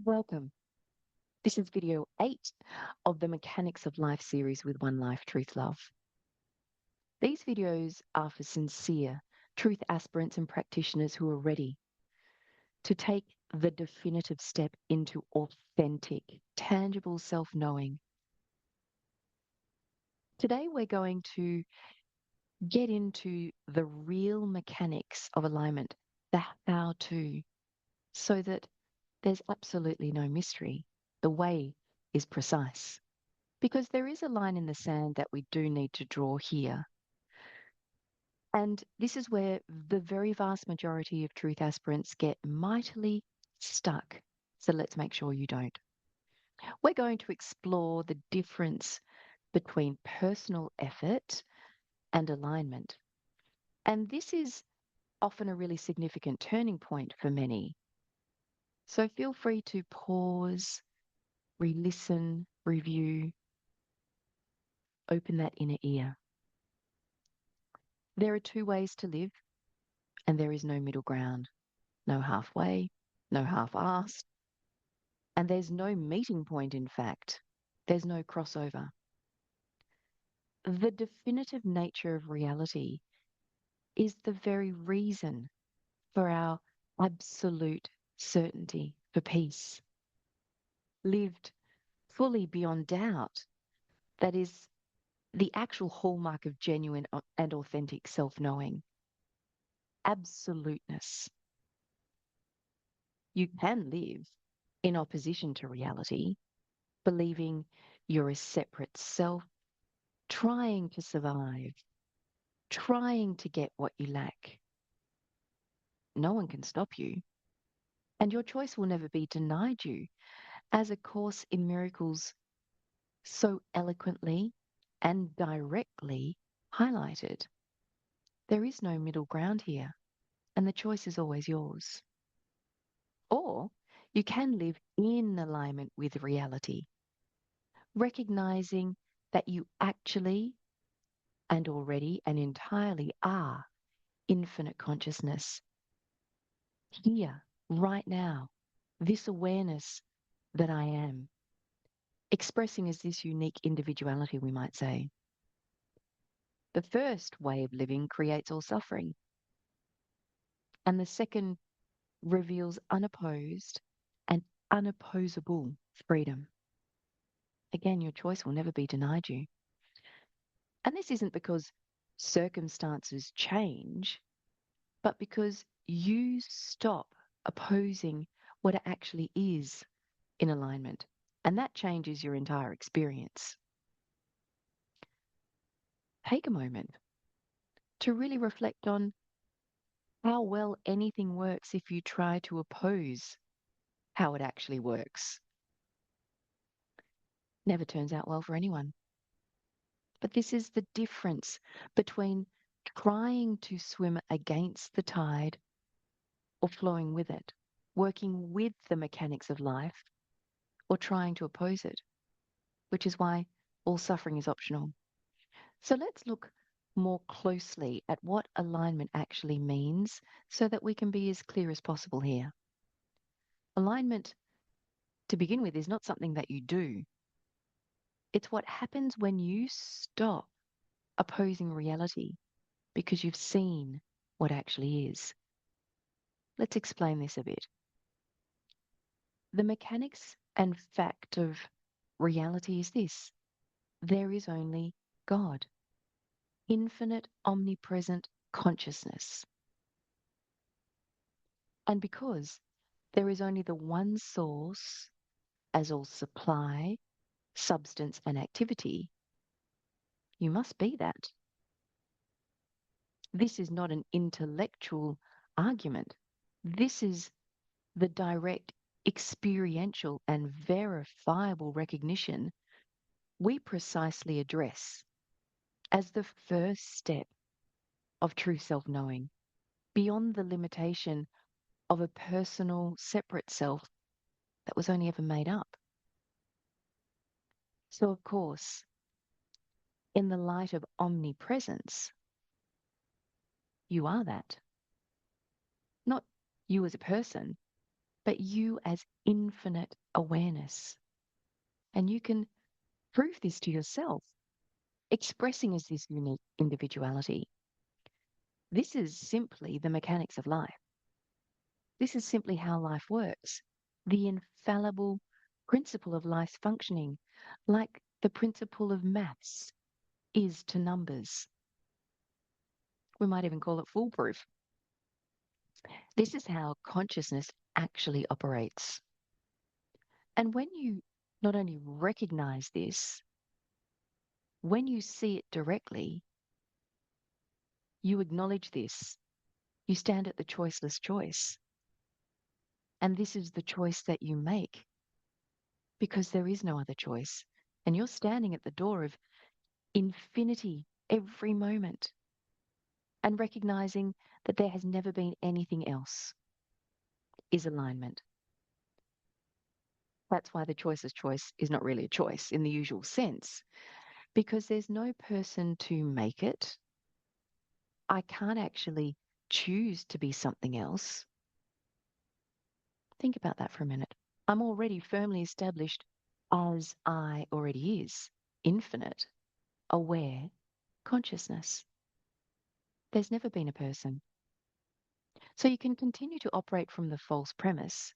Welcome. This is video 8 of the Mechanics of Life series with One Life Truth Love. These videos are for sincere truth aspirants and practitioners who are ready to take the definitive step into authentic, tangible self-knowing. Today we're going to get into the real mechanics of alignment, the how-to, so that there's absolutely no mystery. The way is precise. Because there is a line in the sand that we do need to draw here. And this is where the very vast majority of truth aspirants get mightily stuck. So let's make sure you don't. We're going to explore the difference between personal effort and alignment. And this is often a really significant turning point for many. So feel free to pause, re-listen, review, open that inner ear. There are two ways to live, and there is no middle ground, no halfway, no half-assed, and there's no meeting point, in fact. There's no crossover. The definitive nature of reality is the very reason for our absolute certainty for peace, lived fully beyond doubt. That is the actual hallmark of genuine and authentic self-knowing. Absoluteness. You can live in opposition to reality, believing you're a separate self, trying to survive, trying to get what you lack. No one can stop you, and your choice will never be denied you, as A Course in Miracles so eloquently and directly highlighted. There is no middle ground here, and the choice is always yours. Or you can live in alignment with reality, recognizing that you actually and already and entirely are infinite consciousness. Here, right now, this awareness that I am, expressing as this unique individuality, we might say. The first way of living creates all suffering, and the second reveals unopposed and unopposable freedom. Again, your choice will never be denied you. And this isn't because circumstances change, but because you stop opposing what it actually is in alignment. And that changes your entire experience. Take a moment to really reflect on how well anything works if you try to oppose how it actually works. Never turns out well for anyone. But this is the difference between trying to swim against the tide or flowing with it, working with the mechanics of life, or trying to oppose it, which is why all suffering is optional. So let's look more closely at what alignment actually means so that we can be as clear as possible here. Alignment, to begin with, is not something that you do. It's what happens when you stop opposing reality because you've seen what actually is. Let's explain this a bit. The mechanics and fact of reality is this: there is only God, infinite, omnipresent consciousness. And because there is only the one source as all supply, substance, and activity, you must be that. This is not an intellectual argument. This is the direct, experiential, and verifiable recognition we precisely address as the first step of true self-knowing, beyond the limitation of a personal, separate self that was only ever made up. So, of course, in the light of omnipresence, you are that. Not you as a person, but you as infinite awareness. And you can prove this to yourself, expressing as this unique individuality. This is simply the mechanics of life. This is simply how life works. The infallible principle of life's functioning, like the principle of maths is to numbers. We might even call it foolproof. This is how consciousness actually operates. And when you not only recognize this, when you see it directly, you acknowledge this. You stand at the choiceless choice. And this is the choice that you make because there is no other choice. And you're standing at the door of infinity every moment and recognizing that there has never been anything else is alignment. That's why the choiceless choice is not really a choice in the usual sense, because there's no person to make it. I can't actually choose to be something else. Think about that for a minute. I'm already firmly established as I already is, infinite, aware, consciousness. There's never been a person. So you can continue to operate from the false premise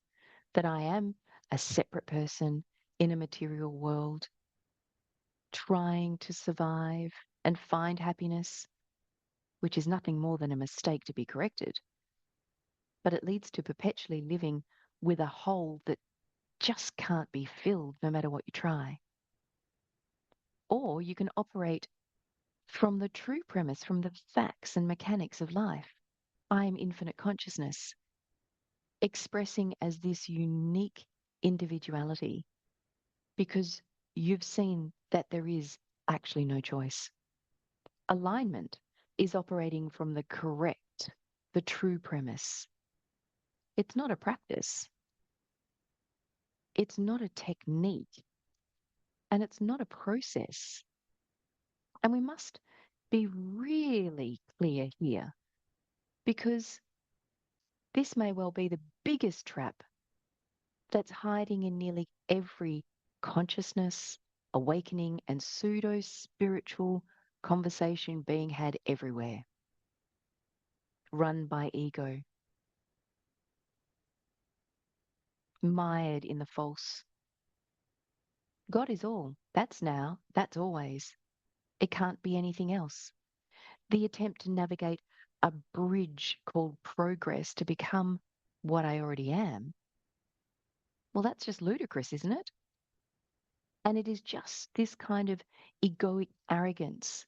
that I am a separate person in a material world, trying to survive and find happiness, which is nothing more than a mistake to be corrected. But it leads to perpetually living with a hole that just can't be filled no matter what you try. Or you can operate from the true premise, from the facts and mechanics of life. I am infinite consciousness, expressing as this unique individuality because you've seen that there is actually no choice. Alignment is operating from the correct, the true premise. It's not a practice. It's not a technique. And it's not a process. And we must be really clear here because this may well be the biggest trap that's hiding in nearly every consciousness, awakening, and pseudo spiritual conversation being had everywhere, run by ego, mired in the false. God is all. That's now. That's always. It can't be anything else. The attempt to navigate a bridge called progress to become what I already am, well, that's just ludicrous, isn't it? And it is just this kind of egoic arrogance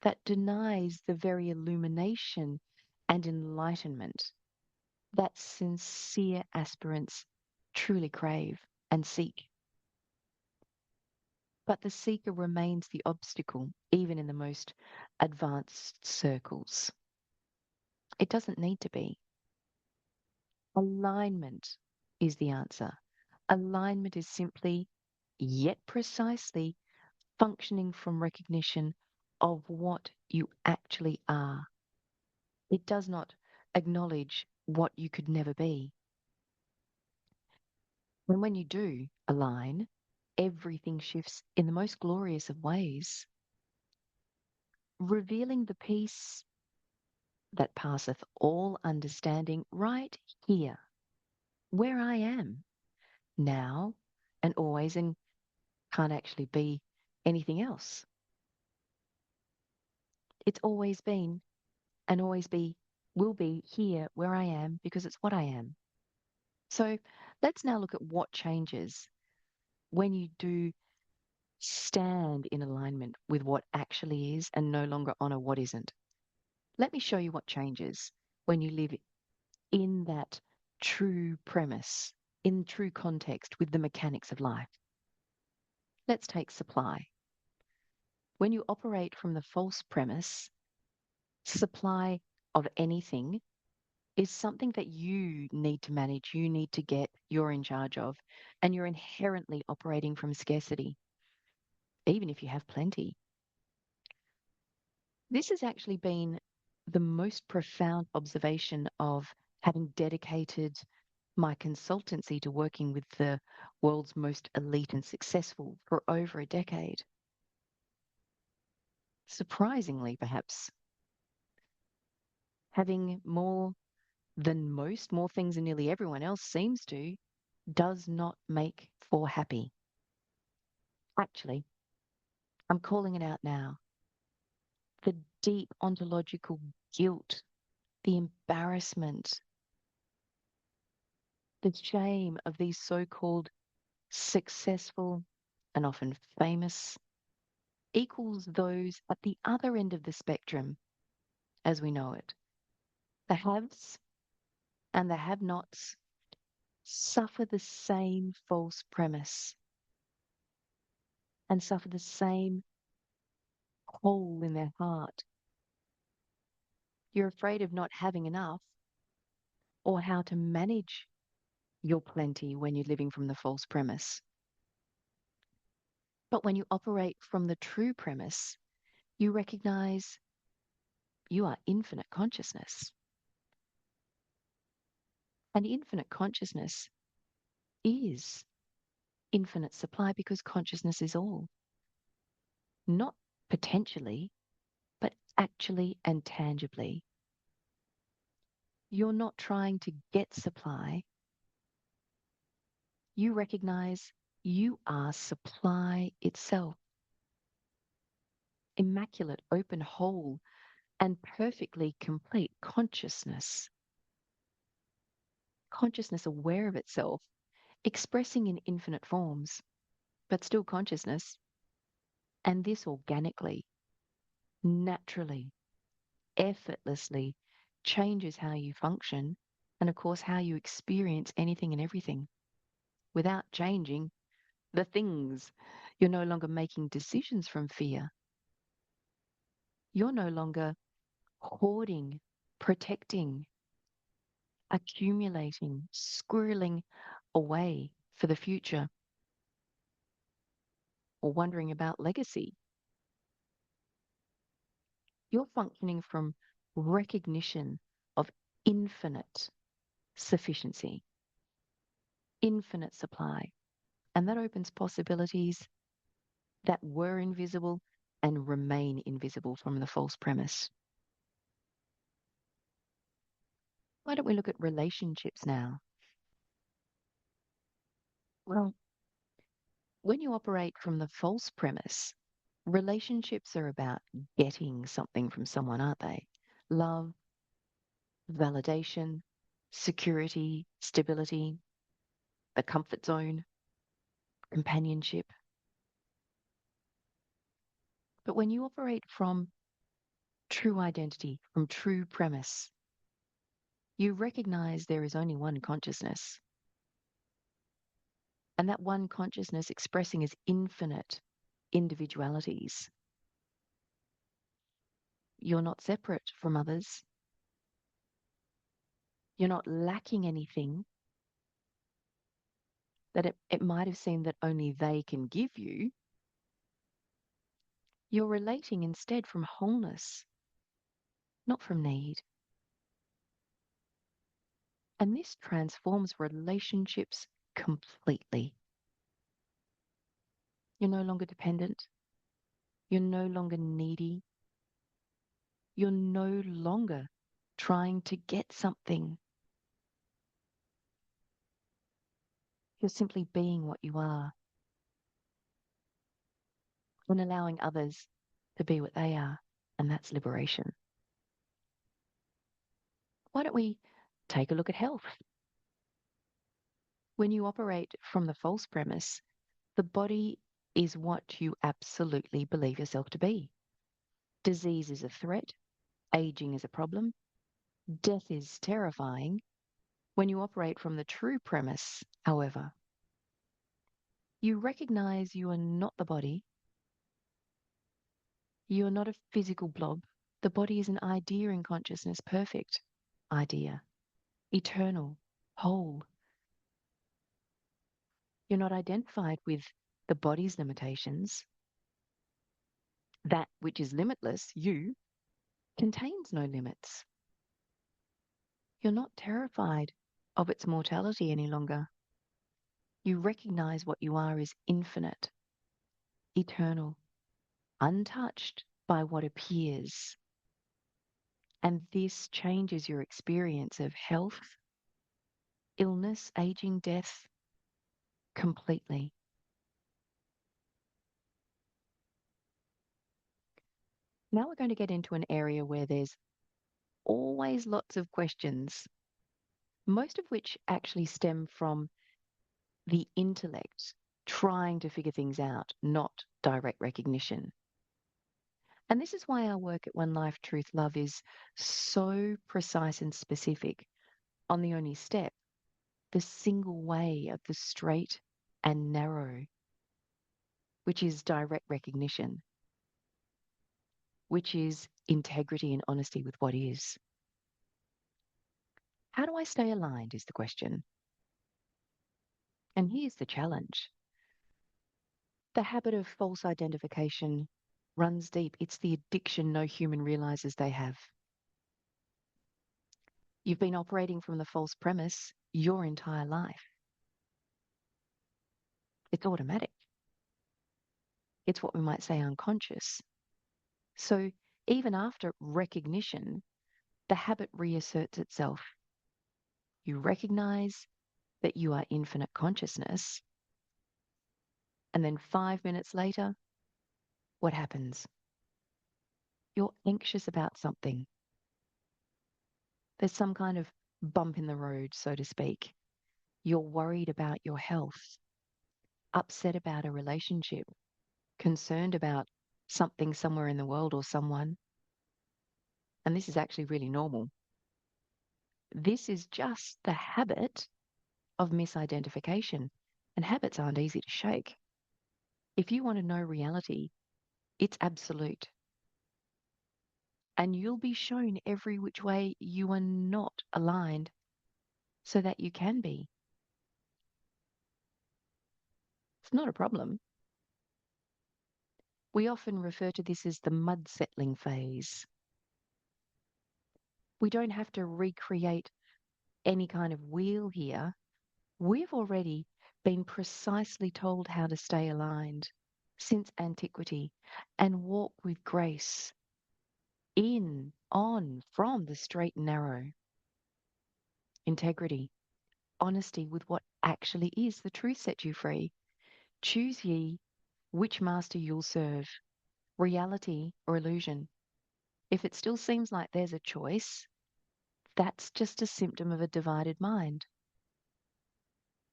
that denies the very illumination and enlightenment that sincere aspirants truly crave and seek. But the seeker remains the obstacle, even in the most advanced circles. It doesn't need to be. Alignment is the answer. Alignment is simply, yet precisely, functioning from recognition of what you actually are. It does not acknowledge what you could never be. And when you do align, everything shifts in the most glorious of ways, revealing the peace that passeth all understanding right here, where I am, now and always, and can't actually be anything else. It's always been and always be, will be here where I am because it's what I am. So let's now look at what changes when you do stand in alignment with what actually is and no longer honor what isn't. Let me show you what changes when you live in that true premise, in true context with the mechanics of life. Let's take supply. When you operate from the false premise, supply of anything is something that you need to manage, you need to get, you're in charge of, and you're inherently operating from scarcity, even if you have plenty. This has actually been the most profound observation of having dedicated my consultancy to working with the world's most elite and successful for over a decade. Surprisingly, perhaps, having more than most, more things than nearly everyone else seems to, does not make for happy. Actually, I'm calling it out now. The deep ontological guilt, the embarrassment, the shame of these so-called successful and often famous equals those at the other end of the spectrum as we know it. The haves and the have-nots suffer the same false premise and suffer the same hole in their heart. You're afraid of not having enough or how to manage your plenty when you're living from the false premise. But when you operate from the true premise, you recognize you are infinite consciousness. And infinite consciousness is infinite supply because consciousness is all. Not potentially, but actually and tangibly. You're not trying to get supply. You recognize you are supply itself. Immaculate, open, whole, and perfectly complete consciousness. Consciousness aware of itself, expressing in infinite forms, but still consciousness. And this organically, naturally, effortlessly changes how you function and, of course, how you experience anything and everything without changing the things. You're no longer making decisions from fear. You're no longer hoarding, protecting, accumulating, squirreling away for the future or wondering about legacy. You're functioning from recognition of infinite sufficiency, infinite supply. And that opens possibilities that were invisible and remain invisible from the false premise. Why don't we look at relationships now? Well, when you operate from the false premise, relationships are about getting something from someone, aren't they? Love, validation, security, stability, the comfort zone, companionship. But when you operate from true identity, from true premise, you recognize there is only one consciousness. And that one consciousness expressing as infinite individualities. You're not separate from others. You're not lacking anything that it might have seemed that only they can give you. You're relating instead from wholeness, not from need. And this transforms relationships completely. You're no longer dependent. You're no longer needy. You're no longer trying to get something. You're simply being what you are and allowing others to be what they are. And that's liberation. Why don't we take a look at health? When you operate from the false premise, the body is what you absolutely believe yourself to be. Disease is a threat. Aging is a problem. Death is terrifying. When you operate from the true premise, however, you recognize you are not the body. You are not a physical blob. The body is an idea in consciousness, perfect idea, eternal, whole. You're not identified with the body's limitations. That which is limitless, you, contains no limits. You're not terrified of its mortality any longer. You recognize what you are is infinite, eternal, untouched by what appears. And this changes your experience of health, illness, aging, death completely. Now we're going to get into an area where there's always lots of questions, most of which actually stem from the intellect trying to figure things out, not direct recognition. And this is why our work at One Life Truth Love is so precise and specific on the only step, the single way of the straight and narrow, which is direct recognition, which is integrity and honesty with what is. How do I stay aligned is the question. And here's the challenge. The habit of false identification runs deep. It's the addiction no human realizes they have. You've been operating from the false premise your entire life. It's automatic. It's what we might say unconscious. So even after recognition, the habit reasserts itself. You recognize that you are infinite consciousness. And then 5 minutes later, what happens? You're anxious about something. There's some kind of bump in the road, so to speak. You're worried about your health, upset about a relationship, concerned about something somewhere in the world or someone. And this is actually really normal. This is just the habit of misidentification. And habits aren't easy to shake. If you want to know reality, it's absolute. And you'll be shown every which way you are not aligned so that you can be. It's not a problem. We often refer to this as the mud settling phase. We don't have to recreate any kind of wheel here. We've already been precisely told how to stay aligned since antiquity and walk with grace in, on, from the straight and narrow. Integrity, honesty with what actually is. The truth sets you free. Choose ye which master you'll serve, reality or illusion. If it still seems like there's a choice, that's just a symptom of a divided mind.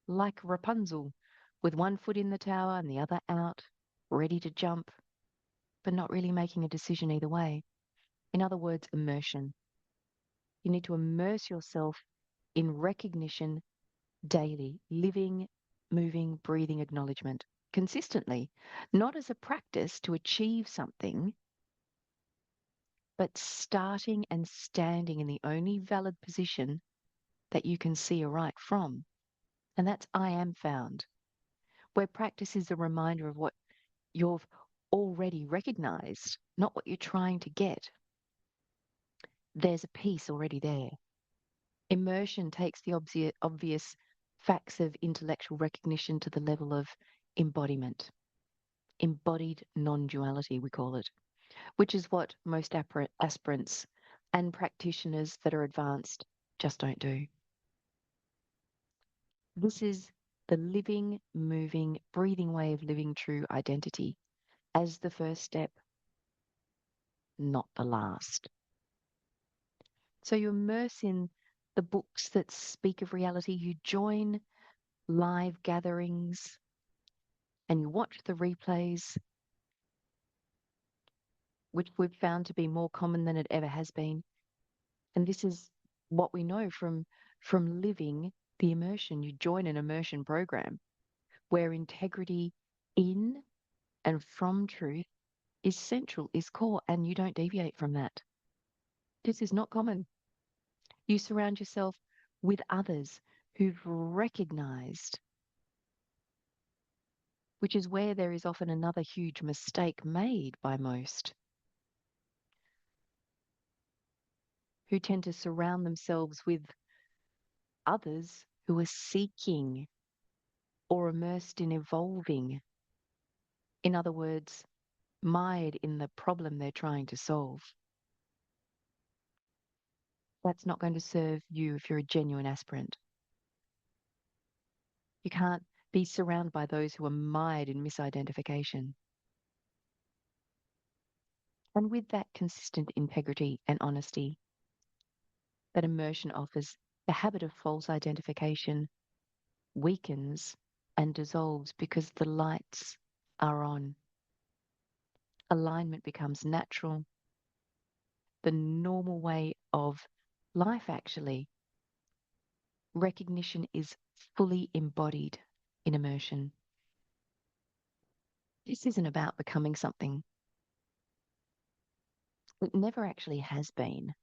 Like Rapunzel, with one foot in the tower and the other out, ready to jump, but not really making a decision either way. In other words, immersion. You need to immerse yourself in recognition daily, living, moving, breathing acknowledgement consistently, not as a practice to achieve something, but starting and standing in the only valid position that you can see aright from. And that's I am found, where practice is a reminder of what you've already recognized, not what you're trying to get. There's a piece already there. Immersion takes the obvious facts of intellectual recognition to the level of embodiment. Embodied non-duality, we call it, which is what most aspirants and practitioners that are advanced just don't do. This is the living, moving, breathing way of living true identity as the first step, not the last. So you immerse in the books that speak of reality, you join live gatherings, and you watch the replays, which we've found to be more common than it ever has been. And this is what we know from living the immersion. You join an immersion program where integrity in and from truth is central, is core, and you don't deviate from that. This is not common. You surround yourself with others who've recognized, which is where there is often another huge mistake made by most, who tend to surround themselves with others who are seeking or immersed in evolving. In other words, mired in the problem they're trying to solve. That's not going to serve you if you're a genuine aspirant. You can't be surrounded by those who are mired in misidentification. And with that consistent integrity and honesty that immersion offers, the habit of false identification weakens and dissolves because the lights are on. Alignment becomes natural, the normal way of life, actually. Recognition is fully embodied in immersion. This isn't about becoming something. It never actually has been.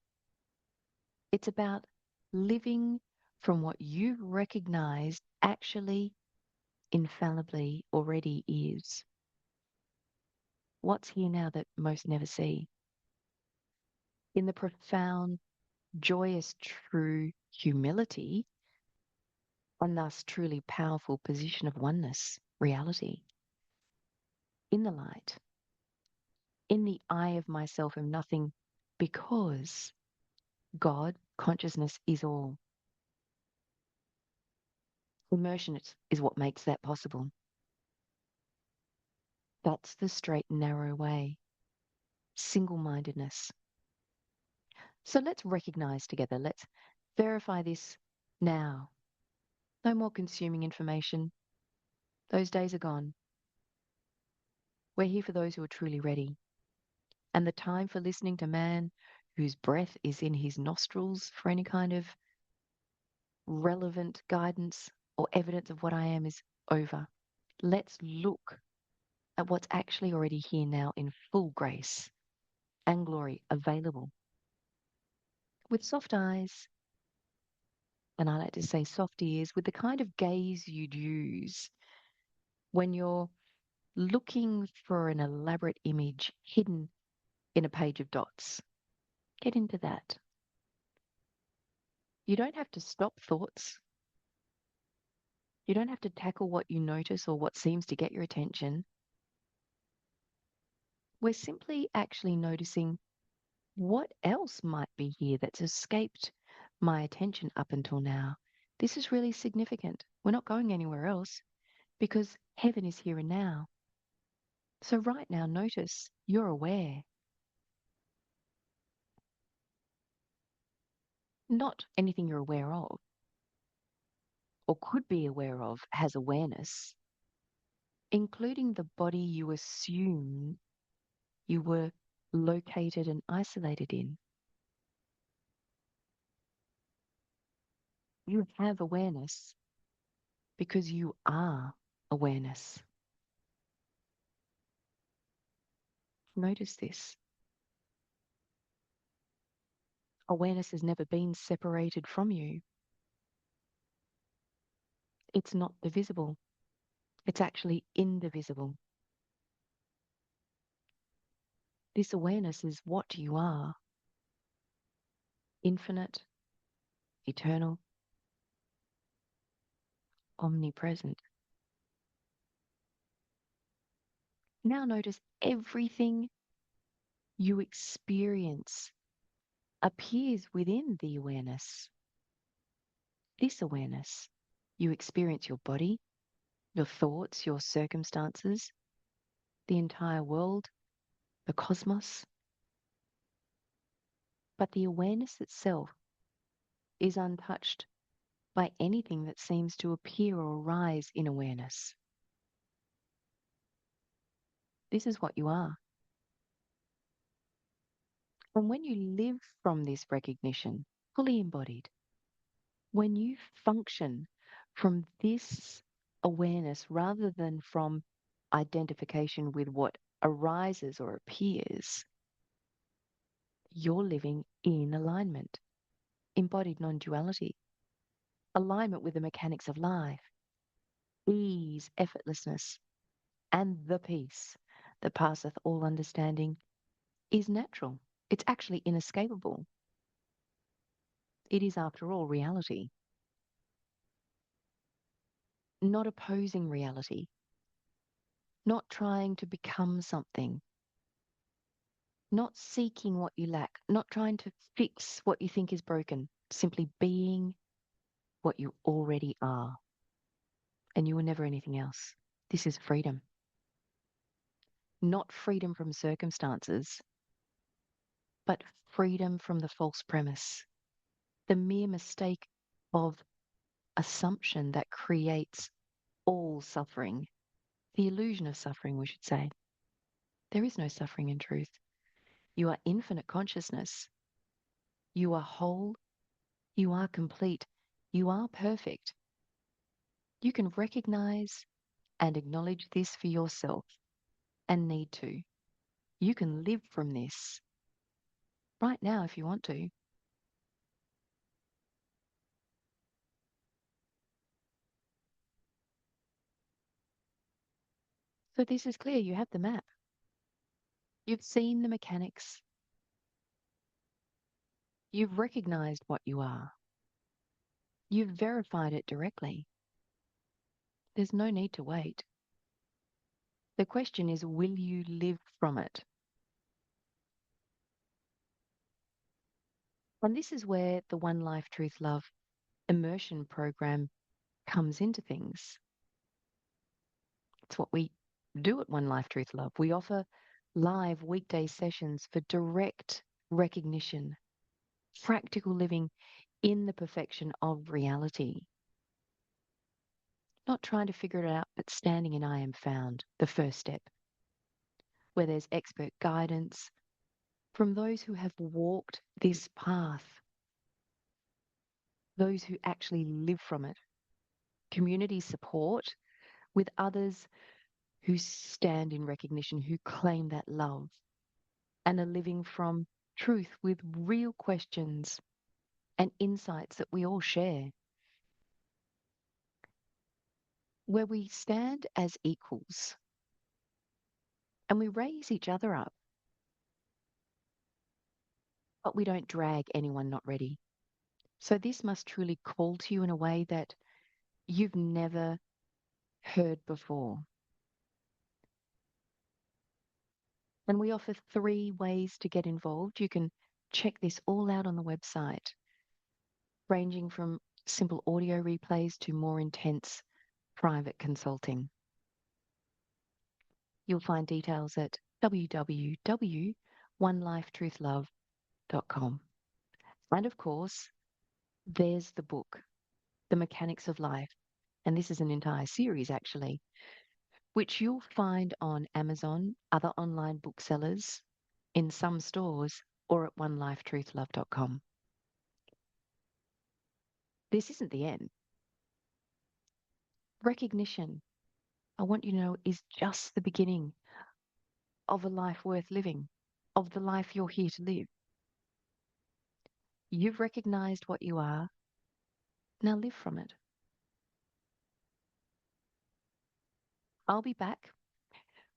It's about living from what you've recognized actually infallibly already is. What's here now that most never see? In the profound, joyous, true humility, and thus truly powerful position of oneness, reality, in the light, in the I of myself am nothing, because God, consciousness is all. Immersion is what makes that possible. That's the straight and narrow way. Single-mindedness. So let's recognize together. Let's verify this now. No more consuming information. Those days are gone. We're here for those who are truly ready. And the time for listening to man whose breath is in his nostrils for any kind of relevant guidance or evidence of what I am is over. Let's look at what's actually already here now in full grace and glory available with soft eyes, and I like to say soft ears, with the kind of gaze you'd use when you're looking for an elaborate image hidden in a page of dots. Get into that. You don't have to stop thoughts. You don't have to tackle what you notice or what seems to get your attention. We're simply actually noticing what else might be here that's escaped my attention up until now. This is really significant. We're not going anywhere else because heaven is here and now. So right now, notice you're aware. Not anything you're aware of or could be aware of has awareness, including the body you assume you were located and isolated in. You have awareness because you are awareness. Notice this. Awareness has never been separated from you. It's not divisible. It's actually indivisible. This awareness is what you are. Infinite, eternal, omnipresent. Now notice everything you experience appears within the awareness. This awareness. You experience your body, your thoughts, your circumstances, the entire world, the cosmos. But the awareness itself is untouched by anything that seems to appear or arise in awareness. This is what you are. And when you live from this recognition, fully embodied, when you function from this awareness rather than from identification with what arises or appears, you're living in alignment, embodied non-duality, alignment with the mechanics of life, ease, effortlessness, and the peace that passeth all understanding is natural. It's actually inescapable. It is, after all, reality. not opposing reality, not trying to become something, not seeking what you lack, not trying to fix what you think is broken, simply being what you already are. And you were never anything else. This is freedom. Not freedom from circumstances, but freedom from the false premise, the mere mistake of assumption that creates all suffering, the illusion of suffering, we should say. There is no suffering in truth. You are infinite consciousness. You are whole. You are complete. You are perfect. You can recognize and acknowledge this for yourself and need to. You can live from this right now if you want to. So this is clear. You have the map. You've seen the mechanics. You've recognized what you are. You've verified it directly. There's no need to wait. The question is, will you live from it? And this is where the One Life Truth Love immersion program comes into things. It's what we do at One Life Truth Love. We offer live weekday sessions for direct recognition, practical living in the perfection of reality. Not trying to figure it out, but standing in I am found, the first step, where there's expert guidance from those who have walked this path, those who actually live from it, community support with others who stand in recognition, who claim that love and are living from truth with real questions and insights that we all share, where we stand as equals and we raise each other up, but we don't drag anyone not ready. So this must truly call to you in a way that you've never heard before. And we offer 3 ways to get involved. You can check this all out on the website, ranging from simple audio replays to more intense private consulting. You'll find details at www.onelifetruithlove.com. And of course, there's the book, The Mechanics of Life. And this is an entire series, actually, which you'll find on Amazon, other online booksellers, in some stores, or at onelifetruithlove.com. This isn't the end. Recognition, I want you to know, is just the beginning of a life worth living, of the life you're here to live. You've recognized what you are. Now live from it. I'll be back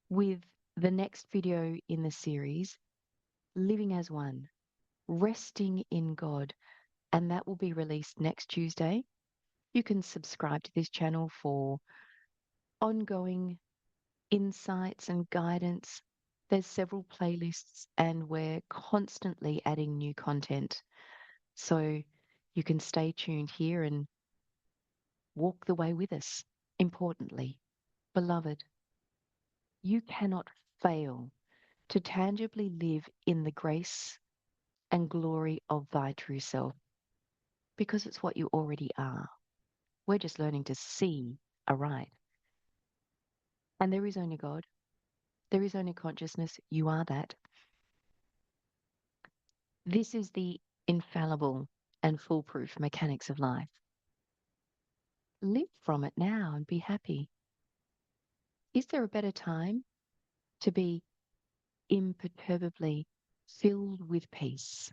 with the next video in the series, Living as One, Resting in God, and that will be released next Tuesday. You can subscribe to this channel for ongoing insights and guidance. There's several playlists and we're constantly adding new content. So you can stay tuned here and walk the way with us. Importantly, beloved, you cannot fail to tangibly live in the grace and glory of thy true self because it's what you already are. We're just learning to see aright. And there is only God. There is only consciousness. You are that. This is the infallible and foolproof mechanics of life. Live from it now and be happy. Is there a better time to be imperturbably filled with peace?